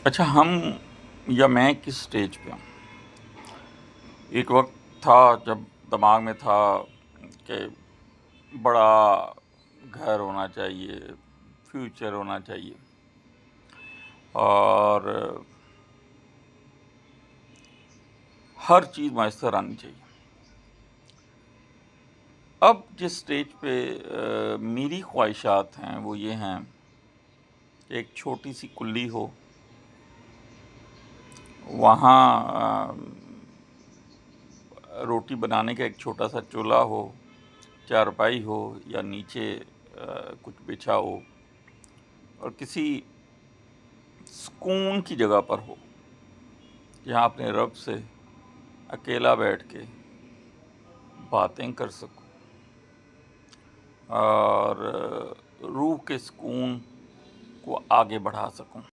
अच्छा, हम या मैं किस स्टेज पे हूँ? एक वक़्त था जब दिमाग में था कि बड़ा घर होना चाहिए, फ्यूचर होना चाहिए और हर चीज़ मयस्सर आनी चाहिए। अब जिस स्टेज पे मेरी ख़्वाहिशात हैं वो ये हैं कि एक छोटी-सी कुल्ली हो, वहाँ रोटी बनाने का एक छोटा-सा चूल्हा हो, चारपाई हो या नीचे कुछ बिछा हो और किसी सुकून की जगह पर हो, जहाँ अपने रब से अकेला बैठ के बातें कर सकूँ और रूह के सुकून को आगे बढ़ा सकूँ।